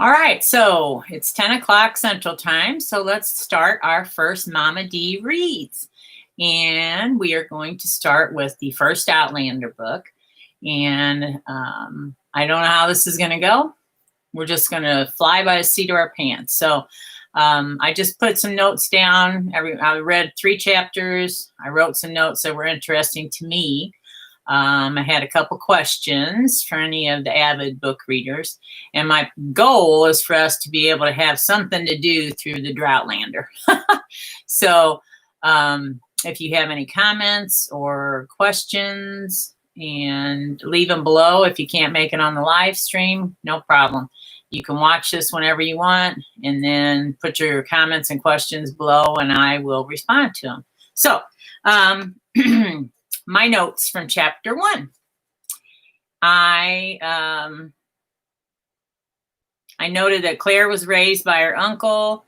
All right, so it's 10 o'clock Central Time, so let's start our first Mama Dee reads. And we are going to start with the first Outlander book. And I don't know how this is going to go. We're just going to fly by the seat of our pants. So I just put some notes down. I read 3 chapters. I wrote some notes that were interesting to me. I had a couple questions for any of the avid book readers. And my goal is for us to be able to have something to do through the Droughtlander. So if you have any comments or questions, and leave them below. If you can't make it on the live stream, no problem. You can watch this whenever you want, and then put your comments and questions below, and I will respond to them. So, my notes from chapter 1. I noted that Claire was raised by her uncle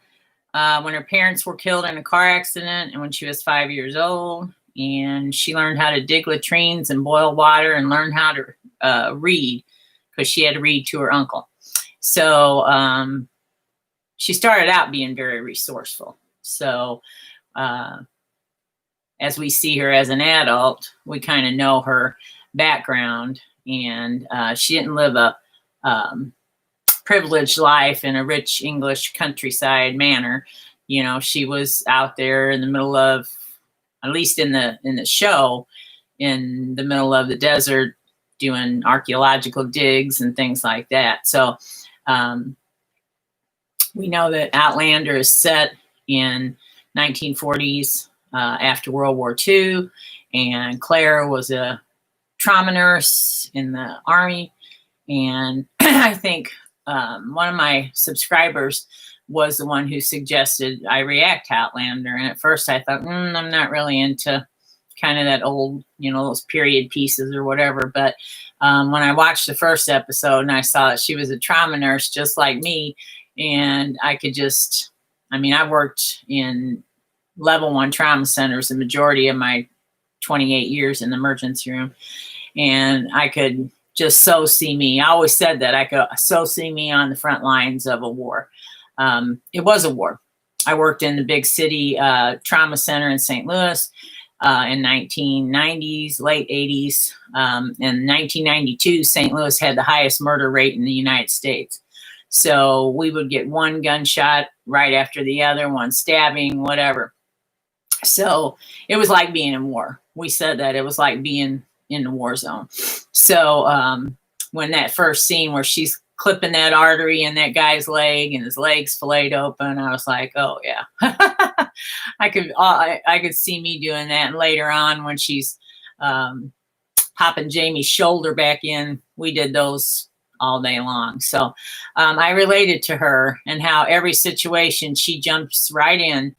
when her parents were killed in a car accident and when she was 5 years old. And she learned how to dig latrines and boil water and learn how to read because she had to read to her uncle. So she started out being very resourceful. So as we see her as an adult, we kind of know her background. And she didn't live a privileged life in a rich English countryside manner. You know, she was out there in the middle of, at least in the show, in the middle of the desert, doing archaeological digs and things like that. So we know that Outlander is set in 1940s after World War II, and Claire was a trauma nurse in the Army. And I think one of my subscribers was the one who suggested I react to Outlander. And at first I thought, I'm not really into kind of that old, those period pieces or whatever. But when I watched the first episode and I saw that she was a trauma nurse just like me, and I could just, I worked in level 1 trauma centers the majority of my 28 years in the emergency room. And I could just so see me. I always said that I could so see me on the front lines of a war. It was a war. I worked in the big city trauma center in St. Louis in 1990s, late 80s. In 1992, St. Louis had the highest murder rate in the United States. So we would get one gunshot right after the other, one stabbing, whatever. So it was like being in war. We said that it was like being in the war zone. So when that first scene where she's clipping that artery in that guy's leg and his leg's filleted open, I was like, oh yeah. I could see me doing that. And later on when she's popping Jamie's shoulder back in, we did those all day long. So I related to her and how every situation she jumps right in.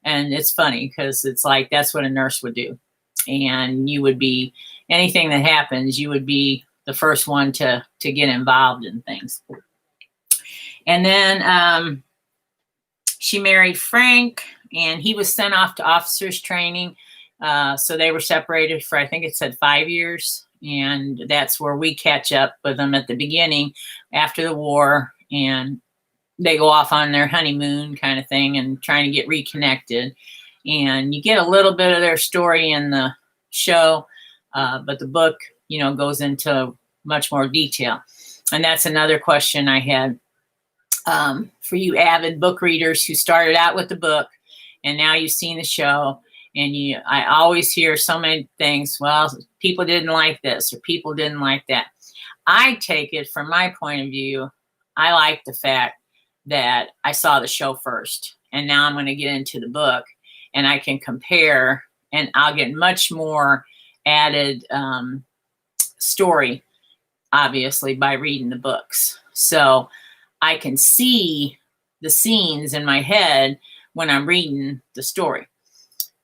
And it's funny because it's like that's what a nurse would do. And you would be, anything that happens, you would be the first one to get involved in things. And then she married Frank, and he was sent off to officers training. So they were separated for, I think it said 5 years. And that's where we catch up with them at the beginning after the war. And they go off on their honeymoon kind of thing and trying to get reconnected. And you get a little bit of their story in the show, but the book, goes into much more detail. And that's another question I had for you avid book readers who started out with the book and now you've seen the show. And I always hear so many things. Well, people didn't like this or people didn't like that. I take it from my point of view. I like the fact that I saw the show first, and now I'm going to get into the book and I can compare, and I'll get much more added story, obviously, by reading the books. So I can see the scenes in my head when I'm reading the story.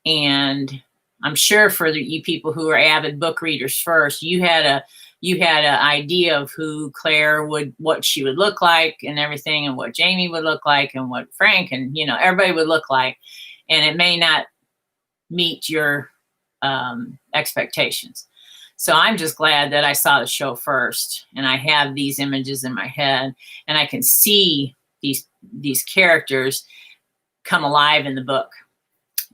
And I'm sure for you people who are avid book readers first, you had an idea of who Claire what she would look like and everything, and what Jamie would look like and what Frank and, everybody would look like. And it may not meet your expectations. So I'm just glad that I saw the show first, and I have these images in my head, and I can see these characters come alive in the book.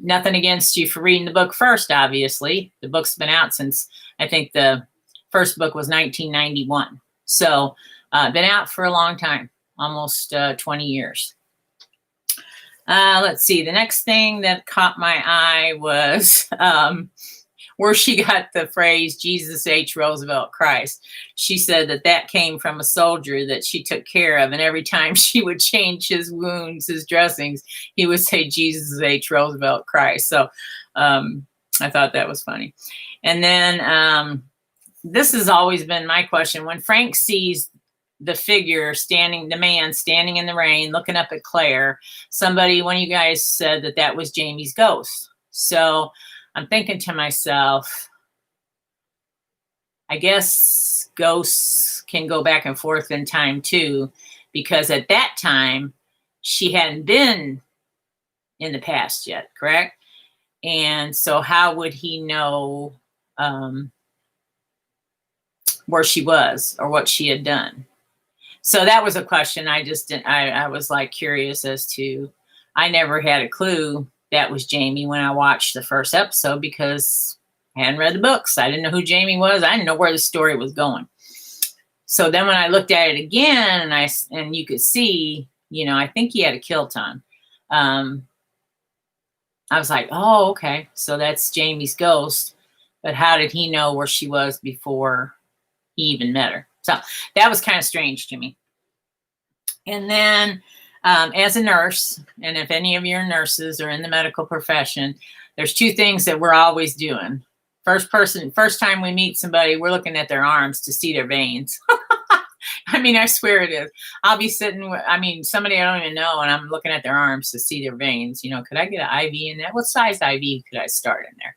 Nothing against you for reading the book first, obviously. The book's been out since, I think the first book was 1991. So been out for a long time, almost 20 years. Let's see. The next thing that caught my eye was where she got the phrase, Jesus H. Roosevelt Christ. She said that came from a soldier that she took care of. And every time she would change his wounds, his dressings, he would say, Jesus H. Roosevelt Christ. So I thought that was funny. And then this has always been my question. When Frank sees the figure the man standing in the rain, looking up at Claire, one of you guys said that was Jamie's ghost. So I'm thinking to myself, I guess ghosts can go back and forth in time too, because at that time she hadn't been in the past yet, correct? And so how would he know where she was or what she had done? So that was a question I just didn't, I was like curious as to, I never had a clue that was Jamie when I watched the first episode because I hadn't read the books. I didn't know who Jamie was. I didn't know where the story was going. So then when I looked at it again and you could see, I think he had a kilt on. I was like, oh, okay. So that's Jamie's ghost. But how did he know where she was before he even met her? So that was kind of strange to me. And then as a nurse, and if any of you are nurses or in the medical profession, there's two things that we're always doing. First time we meet somebody, we're looking at their arms to see their veins. I mean, I swear it is. I'll be sitting with, somebody I don't even know, and I'm looking at their arms to see their veins. Could I get an IV in that? What size IV could I start in there?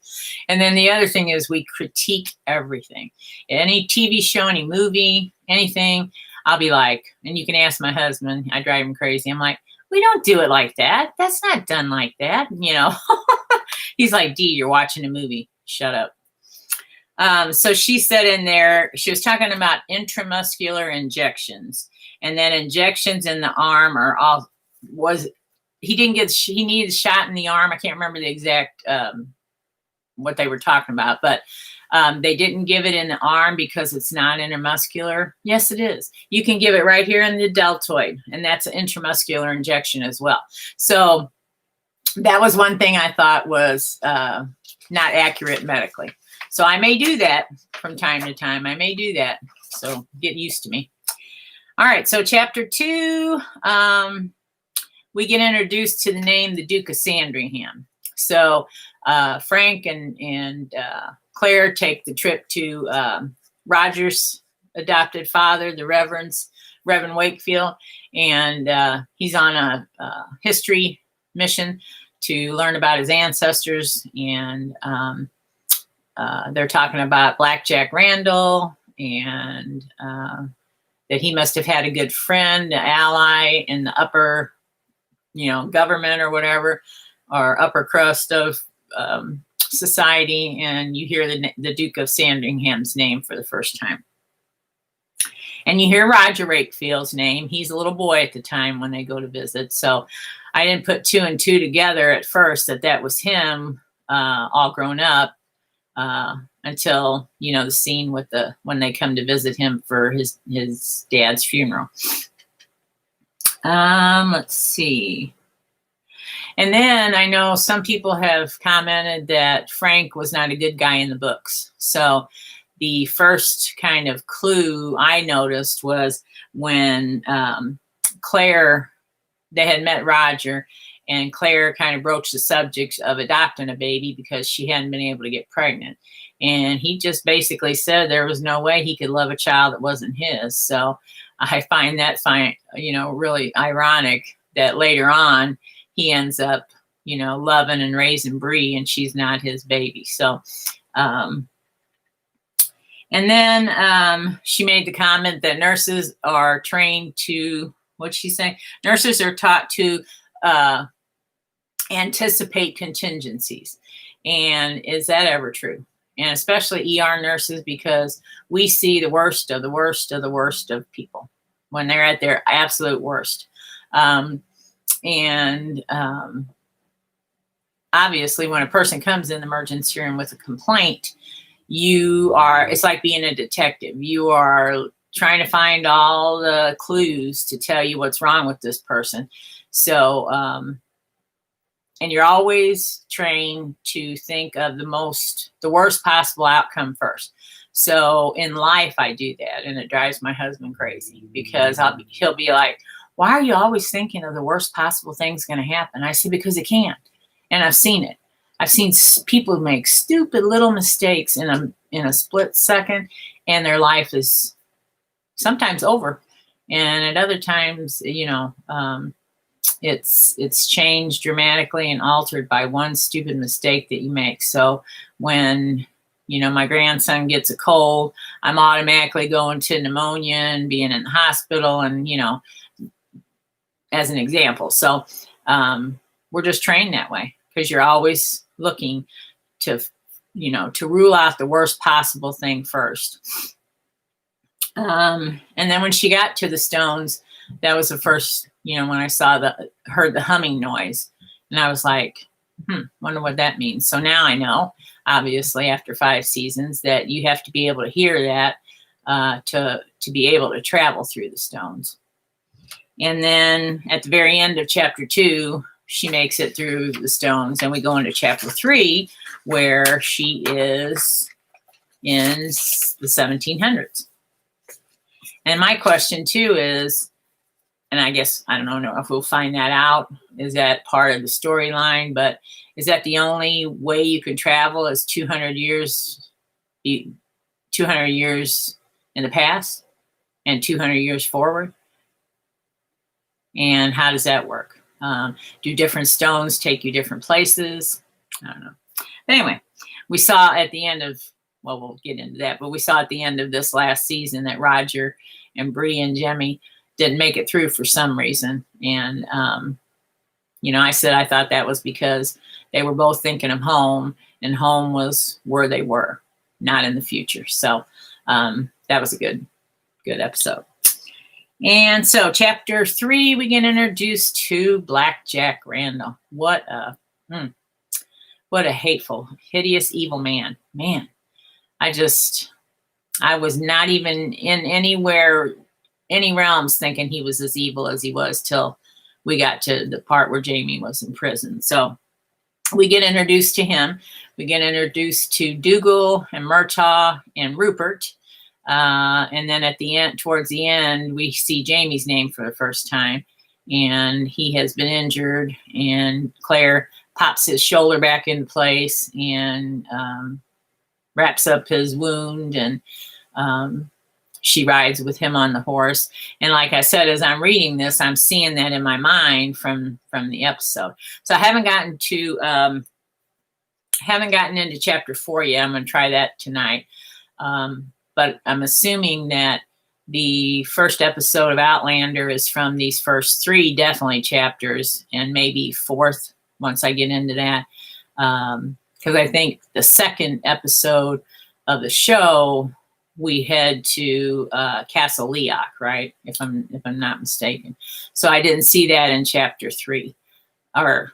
And then the other thing is we critique everything. Any TV show, any movie, anything, I'll be like, and you can ask my husband, I drive him crazy. I'm like, we don't do it like that. That's not done like that. He's like, Dee, you're watching a movie. Shut up. So she said in there, she was talking about intramuscular injections, and then injections in the arm he needed a shot in the arm. I can't remember the exact, what they were talking about, but they didn't give it in the arm because it's not intramuscular. Yes, it is. You can give it right here in the deltoid, and that's an intramuscular injection as well. So that was one thing I thought was not accurate medically. So I may do that from time to time. I may do that. So get used to me. All right. So chapter 2, we get introduced to the name, the Duke of Sandringham. So Frank and Claire take the trip to Roger's adopted father, the Reverend Wakefield. And he's on a history mission to learn about his ancestors. And they're talking about Blackjack Randall and that he must have had a good friend, an ally in the upper, government or whatever, or upper crust of society. And you hear the Duke of Sandringham's name for the first time. And you hear Roger Wakefield's name. He's a little boy at the time when they go to visit. So I didn't put 2 and 2 together at first that was him all grown up. Until, the scene with when they come to visit him for his dad's funeral. Let's see. And then I know some people have commented that Frank was not a good guy in the books. So the first kind of clue I noticed was when Claire, they had met Roger, and Claire kind of broached the subject of adopting a baby because she hadn't been able to get pregnant. And he just basically said there was no way he could love a child that wasn't his. So I find that really ironic that later on he ends up, loving and raising Bree, and she's not his baby. So, and then she made the comment that nurses are trained to, what'd she say? Nurses are taught to anticipate contingencies. And is that ever true? and especially ER nurses, because we see the worst of the worst of the worst of people when they're at their absolute worst. Obviously, when a person comes in the emergency room with a complaint, it's like being a detective. You are trying to find all the clues to tell you what's wrong with this person. So, and you're always trained to think of the worst possible outcome first. So in life, I do that, and it drives my husband crazy, because he'll be like, "Why are you always thinking of the worst possible thing's going to happen?" I say, "Because it can." And I've seen it. I've seen people make stupid little mistakes in a split second, and their life is sometimes over. And at other times, it's changed dramatically and altered by one stupid mistake that you make. So when, my grandson gets a cold, I'm automatically going to pneumonia and being in the hospital, and, as an example. So we're just trained that way, because you're always looking to rule out the worst possible thing first. And then when she got to the stones, that was the first, when I heard the humming noise, and I was like, wonder what that means. So now I know, obviously, after 5 seasons, that you have to be able to hear that to be able to travel through the stones. And then at the very end of chapter 2, she makes it through the stones, and we go into chapter 3, where she is in the 1700s. And my question too is, and I guess, I don't know if we'll find that out, is that part of the storyline, but is that the only way you can travel is 200 years in the past and 200 years forward? And how does that work? Do different stones take you different places? I don't know. But anyway, we saw at the end of, we'll get into that, but we saw at the end of this last season that Roger and Bree and Jemmy didn't make it through for some reason. And, I said I thought that was because they were both thinking of home, and home was where they were, not in the future. So that was a good episode. And so chapter 3, we get introduced to Blackjack Randall. What a hateful, hideous, evil man. Man, I was not even in any realms thinking he was as evil as he was till we got to the part where Jamie was in prison. So we get introduced to him. We get introduced to Dougal and Murtagh and Rupert. And then at the end, towards the end, we see Jamie's name for the first time, and he has been injured, and Claire pops his shoulder back into place and wraps up his wound, and she rides with him on the horse. And like I said, as I'm reading this, I'm seeing that in my mind from the episode. So I haven't gotten into chapter 4 yet. I'm going to try that tonight. But I'm assuming that the first episode of Outlander is from these first 3 definitely chapters, and maybe 4th once I get into that. Because I think the second episode of the show, we head to Castle Leoch, right? If I'm not mistaken. So I didn't see that in chapter 3. I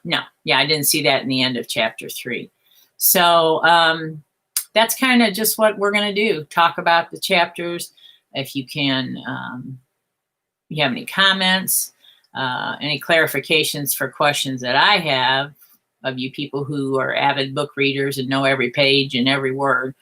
didn't see that in the end of chapter 3. So that's kind of just what we're going to do. Talk about the chapters. If you can, you have any comments, any clarifications for questions that I have of you people who are avid book readers and know every page and every word,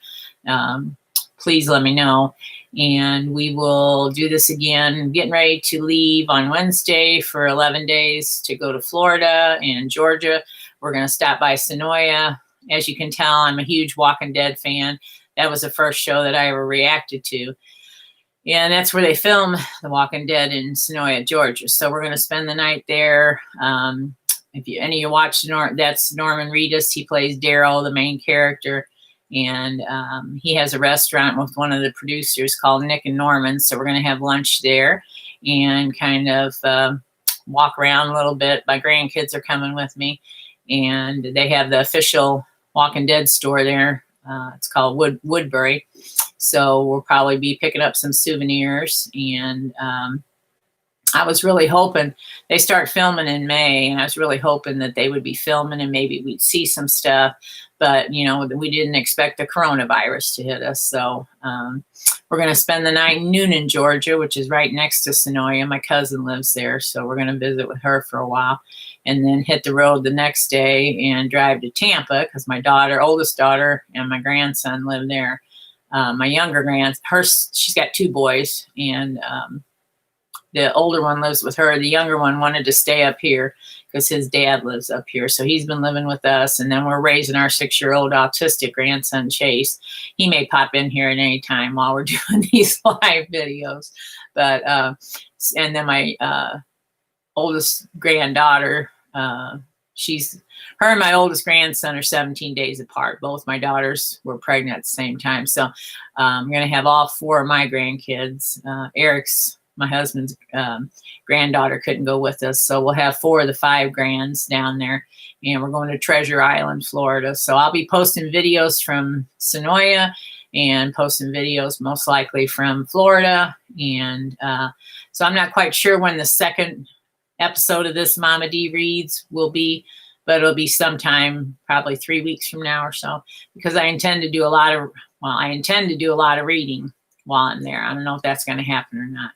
please let me know. And we will do this again. Getting ready to leave on Wednesday for 11 days to go to Florida and Georgia. We're going to stop by Sonoya. As you can tell, I'm a huge Walking Dead fan. That was the first show that I ever reacted to. And that's where they film The Walking Dead in Sonoya, Georgia. So we're going to spend the night there. If any of you watch, that's Norman Reedus. He plays Daryl, the main character. And he has a restaurant with one of the producers called Nick and Norman. So we're going to have lunch there and kind of walk around a little bit. My grandkids are coming with me. And they have the official Walking Dead store there It's called Woodbury. So we'll probably be picking up some souvenirs. And I was really hoping they start filming in May, and I was really hoping that they would be filming and maybe we'd see some stuff. But, you know, we didn't expect the coronavirus to hit us. So we're going to spend the night in Noonan, Georgia, which is right next to Sonoya. My cousin lives there, so we're going to visit with her for a while and then hit the road the next day and drive to Tampa because my oldest daughter, and my grandson live there. My younger she's got 2 boys, and the older one lives with her. The younger one wanted to stay up here because his dad lives up here. So he's been living with us. And then we're raising our 6-year-old autistic grandson, Chase. He may pop in here at any time while we're doing these live videos. But, and then my oldest granddaughter, her and my oldest grandson are 17 days apart. Both my daughters were pregnant at the same time. So I'm going to have all 4 of my grandkids. My husband's granddaughter couldn't go with us. So we'll have 4 of the 5 grands down there. And we're going to Treasure Island, Florida. So I'll be posting videos from Sonoya and posting videos most likely from Florida. And so I'm not quite sure when the second episode of this Mama Dee Reads will be, but it'll be sometime probably 3 weeks from now or so, because I intend to do a lot of reading while I'm there. I don't know if that's going to happen or not.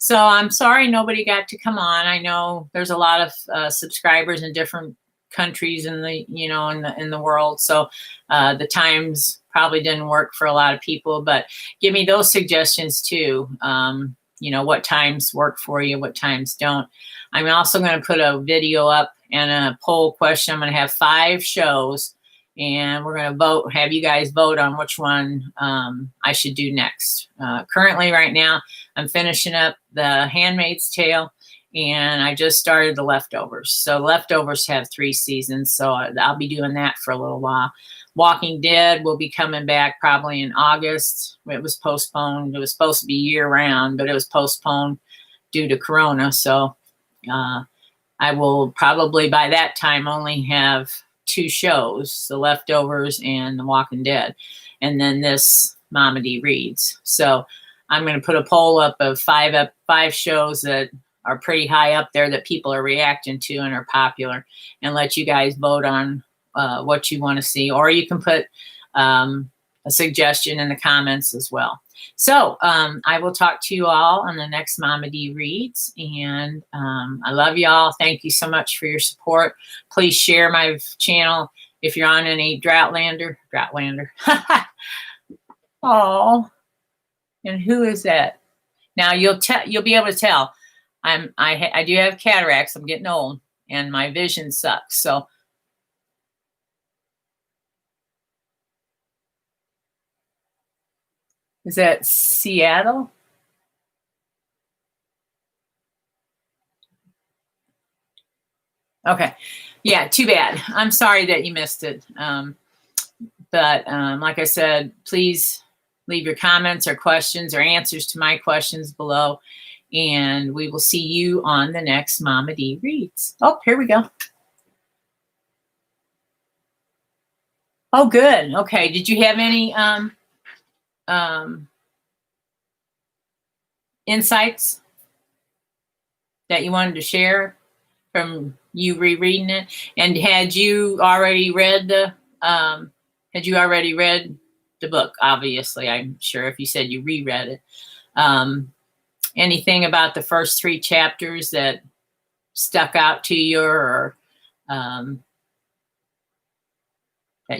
So I'm sorry nobody got to come on. I know there's a lot of subscribers in different countries in the world. So the times probably didn't work for a lot of people, but give me those suggestions too. What times work for you, what times don't. I'm also going to put a video up and a poll question. I'm going to have 5 shows, and we're going to have you guys vote on which one I should do next. Currently, right now, I'm finishing up The Handmaid's Tale, and I just started The Leftovers. So Leftovers have 3 seasons, so I'll be doing that for a little while. Walking Dead will be coming back probably in August. It was postponed. It was supposed to be year-round, but it was postponed due to Corona. So I will probably by that time only have 2 shows, The Leftovers and The Walking Dead, and then this Mama Dee Reads. So I'm going to put a poll up of 5 shows that are pretty high up there that people are reacting to and are popular, and let you guys vote on what you want to see, or you can put a suggestion in the comments as well. So I will talk to you all on the next Mama Dee Reads, and I love y'all. Thank you so much for your support. Please share my channel if you're on any Droughtlander. Oh, and who is that? Now you'll be able to tell. I do have cataracts. I'm getting old, and my vision sucks. So. Is that Seattle? Okay. Yeah, too bad. I'm sorry that you missed it. But like I said, please leave your comments or questions or answers to my questions below. And we will see you on the next Mama Dee Reads. Oh, here we go. Oh, good. Okay. Did you have any insights that you wanted to share from you rereading it? And had you already read the book? Obviously, I'm sure if you said you reread it. Anything about the first 3 chapters that stuck out to you, or that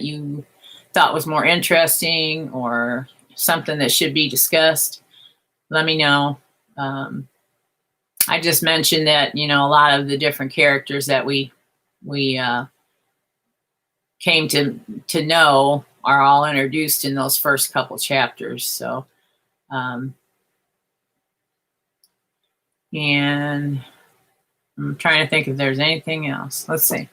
you thought was more interesting, or something that should be discussed? Let me know. I just mentioned that, a lot of the different characters that we came to know are all introduced in those first couple chapters. So, and I'm trying to think if there's anything else. Let's see.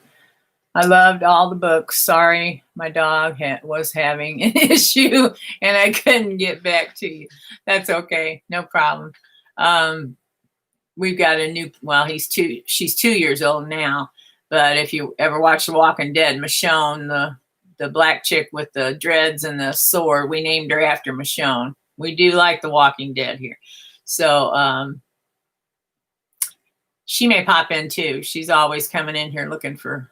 I loved all the books. Sorry, my dog was having an issue and I couldn't get back to you. That's okay. No problem. We've got a new, well, she's 2 years old now, but if you ever watch The Walking Dead, Michonne, the black chick with the dreads and the sword, we named her after Michonne. We do like The Walking Dead here. So she may pop in too. She's always coming in here looking for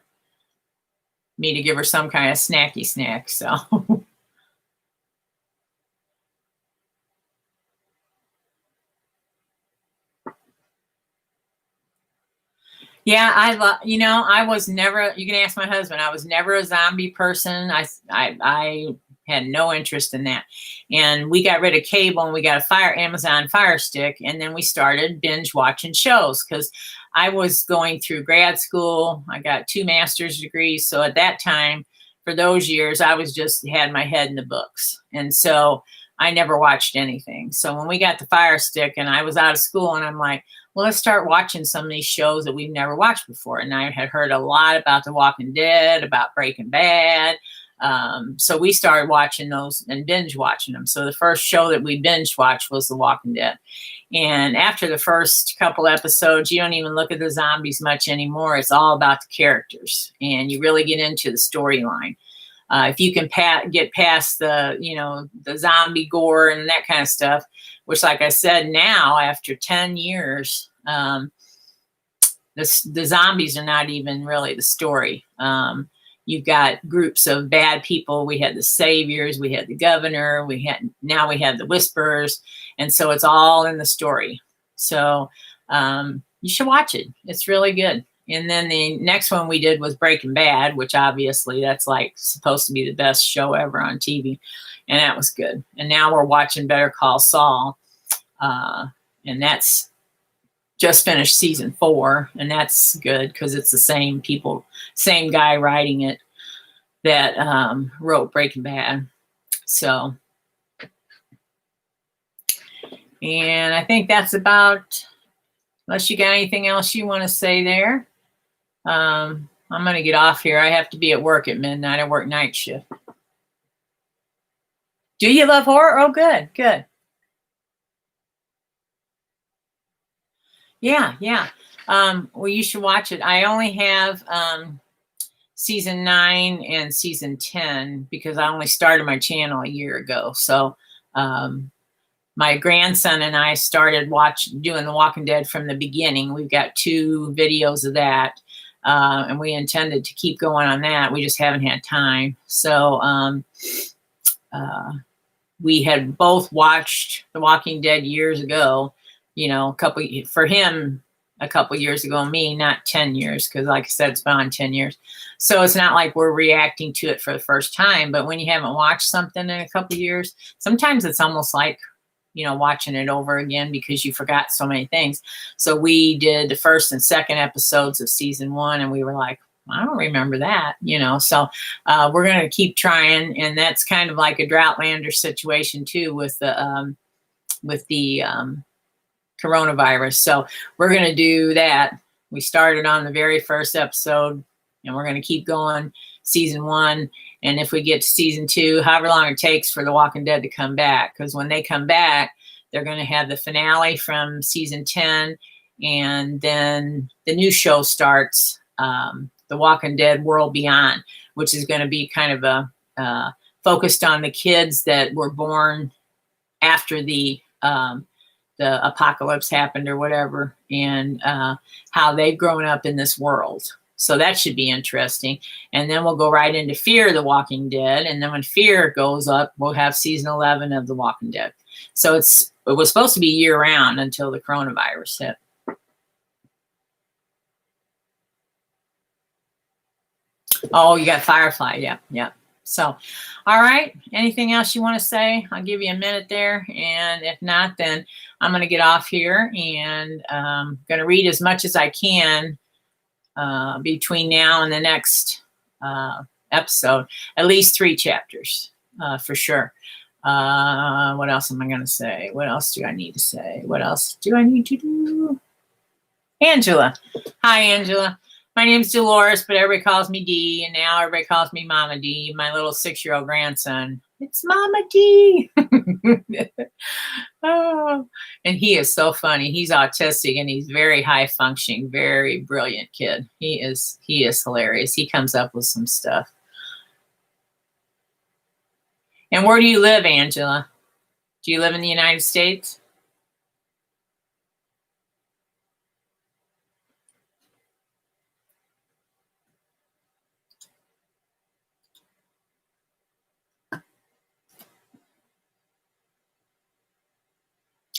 me to give her some kind of snacky snack. So yeah, I was never, you can ask my husband, I was never a zombie person. I had no interest in that. And we got rid of cable and we got a Amazon Fire Stick. And then we started binge watching shows because I was going through grad school. I got 2 master's degrees. So at that time, for those years, I was just had my head in the books. And so I never watched anything. So when we got the Fire Stick and I was out of school and I'm like, well, let's start watching some of these shows that we've never watched before. And I had heard a lot about The Walking Dead, about Breaking Bad. So we started watching those and binge watching them. So the first show that we binge watched was The Walking Dead. And after the first couple episodes, you don't even look at the zombies much anymore. It's all about the characters and you really get into the storyline. If you can get past the, the zombie gore and that kind of stuff, which, like I said, now after 10 years, the zombies are not even really the story. You've got groups of bad people. We had the saviors, we had the governor, now we have the whisperers, and so it's all in the story. So you should watch it. It's really good. And then the next one we did was Breaking Bad, which obviously that's like supposed to be the best show ever on TV. And that was good. And now we're watching Better Call Saul. And that's just finished season 4. And that's good because it's the same guy writing it that wrote Breaking Bad. So, and I think that's about, unless you got anything else you want to say there. I'm going to get off here. I have to be at work at midnight. I work night shift. Do you love horror? Oh, good, good. Yeah. Well, you should watch it. I only have season 9 and season 10 because I only started my channel a year ago. So my grandson and I started doing The Walking Dead from the beginning. We've got 2 videos of that. And we intended to keep going on that. We just haven't had time. So we had both watched The Walking Dead years ago, for him a couple years ago, me, not 10 years, because like I said, it's been on 10 years. So it's not like we're reacting to it for the first time. But when you haven't watched something in a couple years, sometimes it's almost like, watching it over again because you forgot so many things. So we did the first and second episodes of season 1 and we were like, I don't remember that, so we're going to keep trying. And that's kind of like a Droughtlander situation too with the coronavirus. So we're going to do that. We started on the very first episode and we're going to keep going season 1. And if we get to season 2, however long it takes for The Walking Dead to come back, because when they come back, they're going to have the finale from season 10. And then the new show starts, The Walking Dead World Beyond, which is going to be kind of focused on the kids that were born after the apocalypse happened or whatever, and how they've grown up in this world. So that should be interesting. And then we'll go right into Fear the Walking Dead. And then when Fear goes up, we'll have season 11 of The Walking Dead. So it was supposed to be year round until the coronavirus hit. Oh, you got Firefly. Yeah. So, all right. Anything else you want to say? I'll give you a minute there. And if not, then I'm going to get off here and going to read as much as I can between now and the next episode. At least 3 chapters for sure. What else am I going to say? What else do I need to say? What else do I need to do? Angela. Hi, Angela. My name's Dolores, but everybody calls me Dee, and now everybody calls me Mama Dee, my little 6-year-old grandson. It's Mama Dee. Oh, and he is so funny. He's autistic, and he's very high-functioning, very brilliant kid. He is hilarious. He comes up with some stuff. And where do you live, Angela? Do you live in the United States?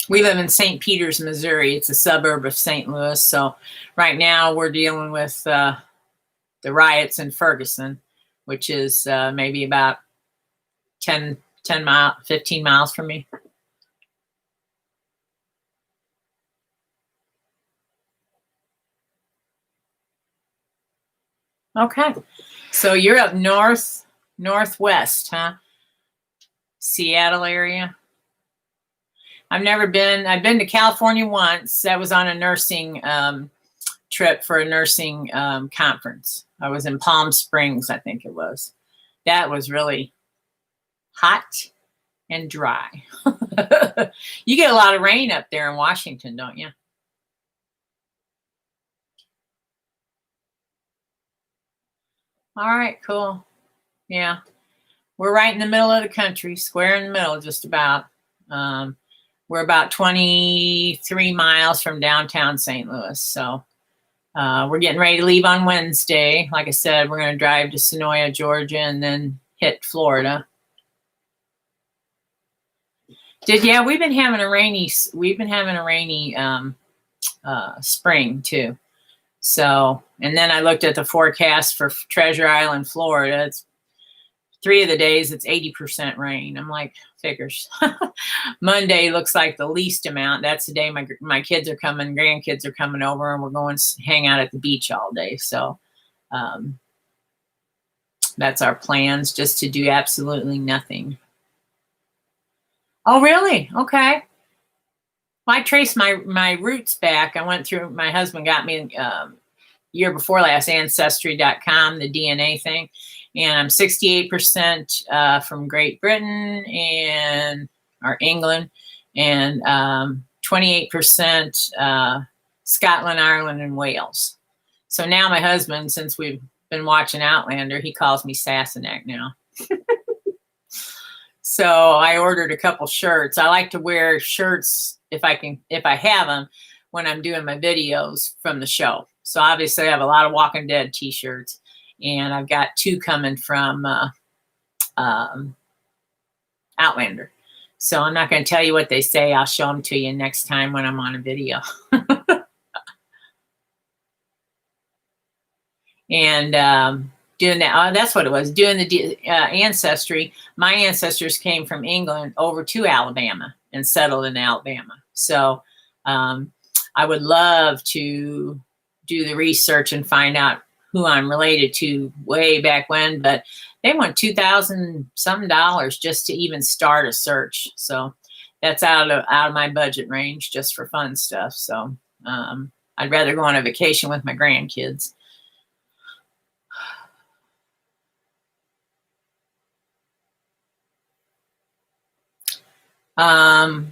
We live in St. Peters, Missouri. It's a suburb of St. Louis. So right now we're dealing with the riots in Ferguson, which is maybe about 10 miles, 15 miles from me. Okay. So you're up northwest, huh? Seattle area. I've never been. I've been to California once. That was on a nursing trip for a nursing conference. I was in Palm Springs, I think it was. That was really hot and dry. You get a lot of rain up there in Washington, don't you? All right, cool. Yeah. We're right in the middle of the country, square in the middle, just about. We're about 23 miles from downtown St. Louis. So we're getting ready to leave on Wednesday. Like I said, we're going to drive to Sonoya, Georgia, and then hit Florida. Yeah, we've been having a rainy spring too. So, and then I looked at the forecast for Treasure Island, Florida. It's 3 of the days it's 80% rain. I'm like, figures. Monday looks like the least amount. That's the day my kids are coming, grandkids are coming over, and we're going to hang out at the beach all day. So that's our plans, just to do absolutely nothing. Oh, really? Okay. Well, I traced my roots back. I went through, my husband got me year before last, Ancestry.com, the DNA thing. And I'm 68% from Great Britain or England, and 28% Scotland, Ireland, and Wales. So now my husband, since we've been watching Outlander, he calls me Sassenach now. So I ordered a couple shirts. I like to wear shirts if I have them when I'm doing my videos from the show. So obviously I have a lot of Walking Dead t-shirts, and I've got 2 coming from Outlander. So I'm not going to tell you what they say. I'll show them to you next time when I'm on a video. And doing that, that's what it was, doing the ancestry. My ancestors came from England over to Alabama and settled in Alabama. So I would love to do the research and find out who I'm related to way back when, but they want $2,000 some just to even start a search. So that's out of my budget range, just for fun stuff. So I'd rather go on a vacation with my grandkids. The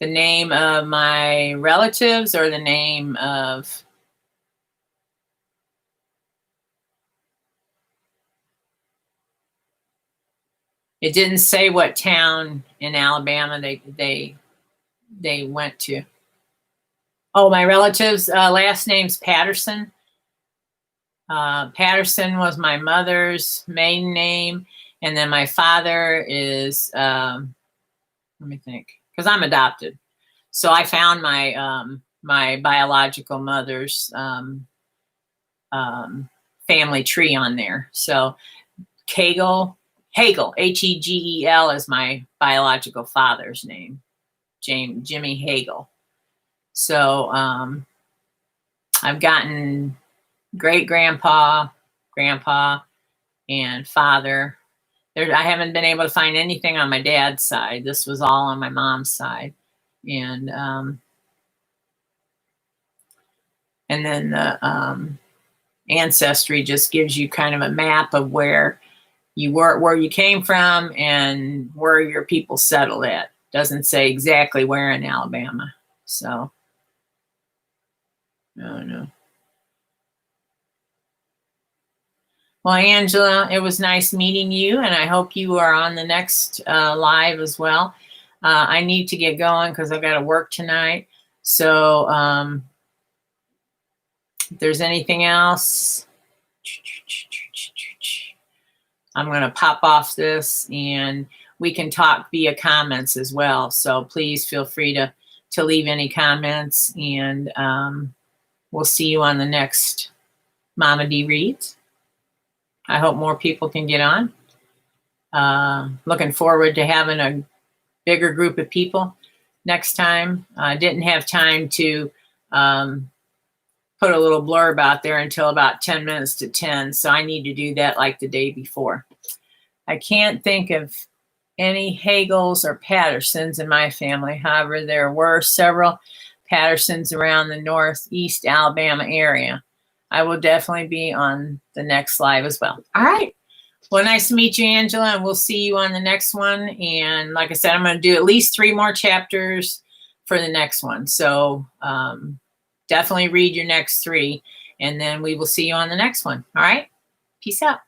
name of my relatives, or the name of... It didn't say what town in Alabama they went to. Oh, my relatives' last name's Patterson. Patterson was my mother's maiden name, and then my father is, let me think, because I'm adopted. So I found my my biological mother's family tree on there. So Hegel, Hegel, is my biological father's name, Jimmy Hegel. So I've gotten great-grandpa, grandpa, and father. I haven't been able to find anything on my dad's side. This was all on my mom's side. And then the ancestry just gives you kind of a map of where you were, where you came from, and where your people settled at. Doesn't say exactly where in Alabama. So, I don't know. Well, Angela, it was nice meeting you, and I hope you are on the next live as well. I need to get going because I've got to work tonight. So if there's anything else, I'm going to pop off this, and we can talk via comments as well. So please feel free to leave any comments, and we'll see you on the next Mama Dee Reads. I hope more people can get on. Looking forward to having a bigger group of people next time. I didn't have time to put a little blurb out there until about 10 minutes to 10, so I need to do that like the day before. I can't think of any Hagels or Pattersons in my family. However, there were several Pattersons around the northeast Alabama area. I will definitely be on the next live as well. All right. Well, nice to meet you, Angela, and we'll see you on the next one. And like I said, I'm going to do at least 3 more chapters for the next one. So definitely read your next 3, and then we will see you on the next one. All right. Peace out.